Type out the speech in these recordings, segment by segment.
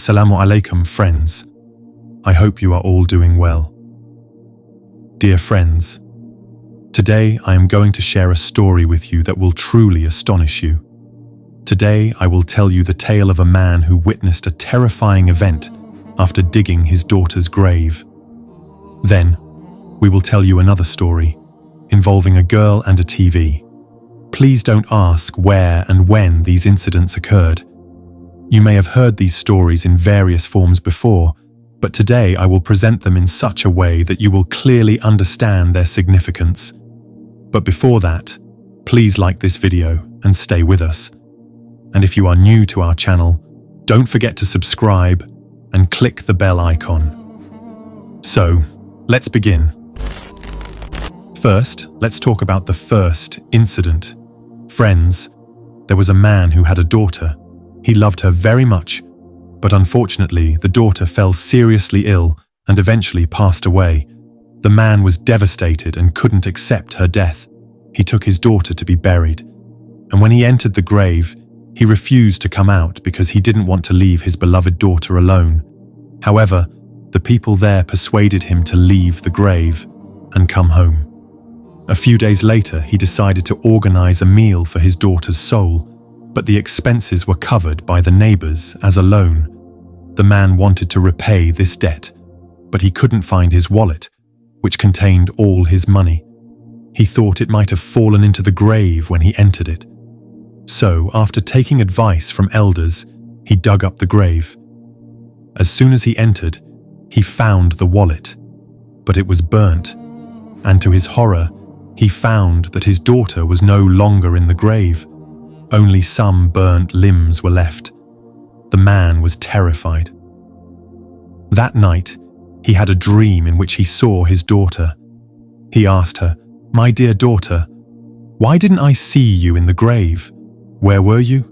Assalamu alaikum, friends. I hope you are all doing well. Dear friends, today I am going to share a story with you that will truly astonish you. Today I will tell you the tale of a man who witnessed a terrifying event after digging his daughter's grave. Then, we will tell you another story involving a girl and a TV. Please don't ask where and when these incidents occurred. You may have heard these stories in various forms before, but today I will present them in such a way that you will clearly understand their significance. But before that, please like this video and stay with us. And if you are new to our channel, don't forget to subscribe and click the bell icon. So, let's begin. First, let's talk about the first incident. Friends, there was a man who had a daughter. He loved her very much, but unfortunately, the daughter fell seriously ill and eventually passed away. The man was devastated and couldn't accept her death. He took his daughter to be buried, and when he entered the grave, he refused to come out because he didn't want to leave his beloved daughter alone. However, the people there persuaded him to leave the grave and come home. A few days later, he decided to organize a meal for his daughter's soul, but the expenses were covered by the neighbors as a loan. The man wanted to repay this debt, but he couldn't find his wallet, which contained all his money. He thought it might have fallen into the grave when he entered it. So, after taking advice from elders, he dug up the grave. As soon as he entered, he found the wallet, but it was burnt, and to his horror, he found that his daughter was no longer in the grave. Only some burnt limbs were left. The man was terrified. That night, he had a dream in which he saw his daughter. He asked her, "My dear daughter, why didn't I see you in the grave? Where were you?"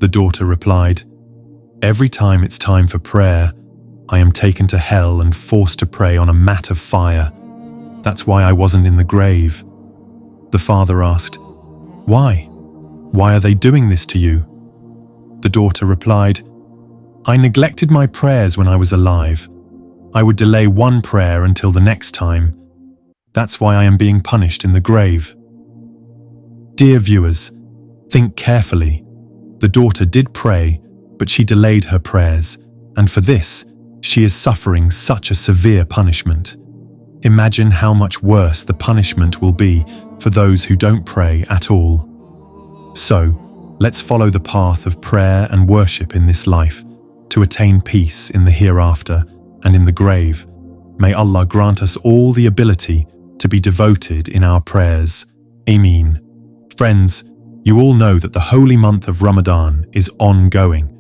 The daughter replied, "Every time it's time for prayer, I am taken to hell and forced to pray on a mat of fire. That's why I wasn't in the grave." The father asked, "Why? Why are they doing this to you?" The daughter replied, "I neglected my prayers when I was alive. I would delay one prayer until the next time. That's why I am being punished in the grave." Dear viewers, think carefully. The daughter did pray, but she delayed her prayers, and for this, she is suffering such a severe punishment. Imagine how much worse the punishment will be for those who don't pray at all. So, let's follow the path of prayer and worship in this life to attain peace in the hereafter and in the grave. May Allah grant us all the ability to be devoted in our prayers. Ameen. Friends, you all know that the holy month of Ramadan is ongoing.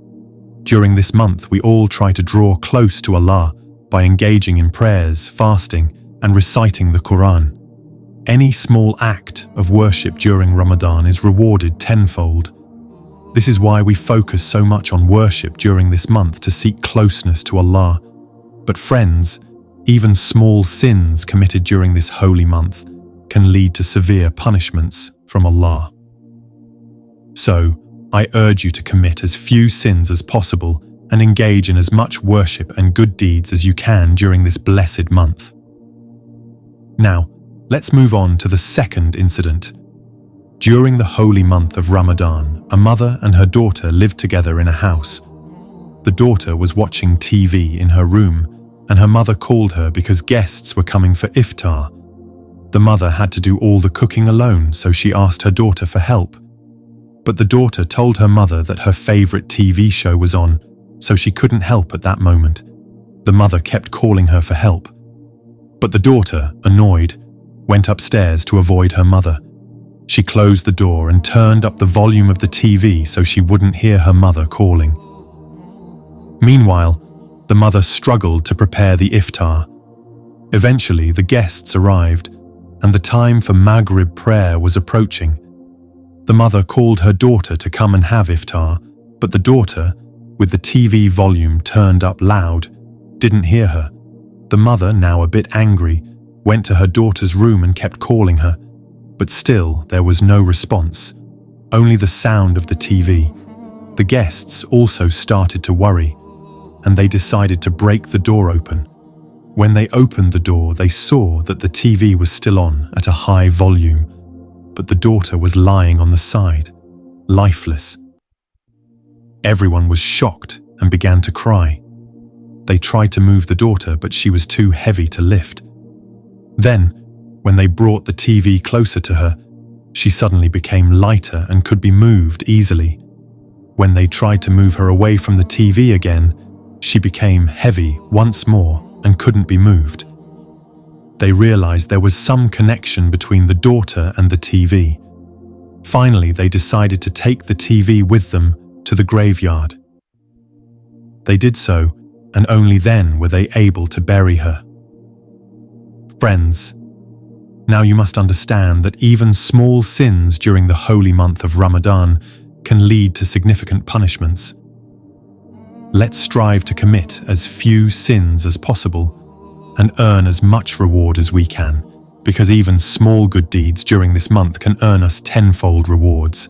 During this month, we all try to draw close to Allah by engaging in prayers, fasting, and reciting the Quran. Any small act of worship during Ramadan is rewarded tenfold. This is why we focus so much on worship during this month to seek closeness to Allah. But friends, even small sins committed during this holy month can lead to severe punishments from Allah. So, I urge you to commit as few sins as possible and engage in as much worship and good deeds as you can during this blessed month. Now, let's move on to the second incident. During the holy month of Ramadan, a mother and her daughter lived together in a house. The daughter was watching TV in her room, and her mother called her because guests were coming for iftar. The mother had to do all the cooking alone, so she asked her daughter for help. But the daughter told her mother that her favorite TV show was on, so she couldn't help at that moment. The mother kept calling her for help. But the daughter, annoyed, went upstairs to avoid her mother. She closed the door and turned up the volume of the TV so she wouldn't hear her mother calling. Meanwhile, the mother struggled to prepare the iftar. Eventually, the guests arrived, and the time for Maghrib prayer was approaching. The mother called her daughter to come and have iftar, but the daughter, with the TV volume turned up loud, didn't hear her. The mother, now a bit angry, went to her daughter's room and kept calling her, but still there was no response, only the sound of the TV. The guests also started to worry. and they decided to break the door open. When they opened the door, they saw that the TV was still on at a high volume, but the daughter was lying on the side, lifeless. Everyone was shocked and began to cry. They tried to move the daughter, but she was too heavy to lift. Then, when they brought the TV closer to her, she suddenly became lighter and could be moved easily. When they tried to move her away from the TV again, she became heavy once more and couldn't be moved. They realized there was some connection between the daughter and the TV. Finally, they decided to take the TV with them to the graveyard. They did so, and only then were they able to bury her. Friends, now you must understand that even small sins during the holy month of Ramadan can lead to significant punishments. Let's strive to commit as few sins as possible and earn as much reward as we can, because even small good deeds during this month can earn us tenfold rewards.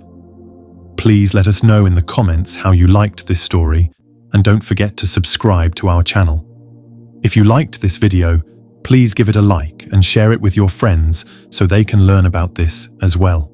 Please let us know in the comments how you liked this story, and don't forget to subscribe to our channel. If you liked this video, please give it a like and share it with your friends so they can learn about this as well.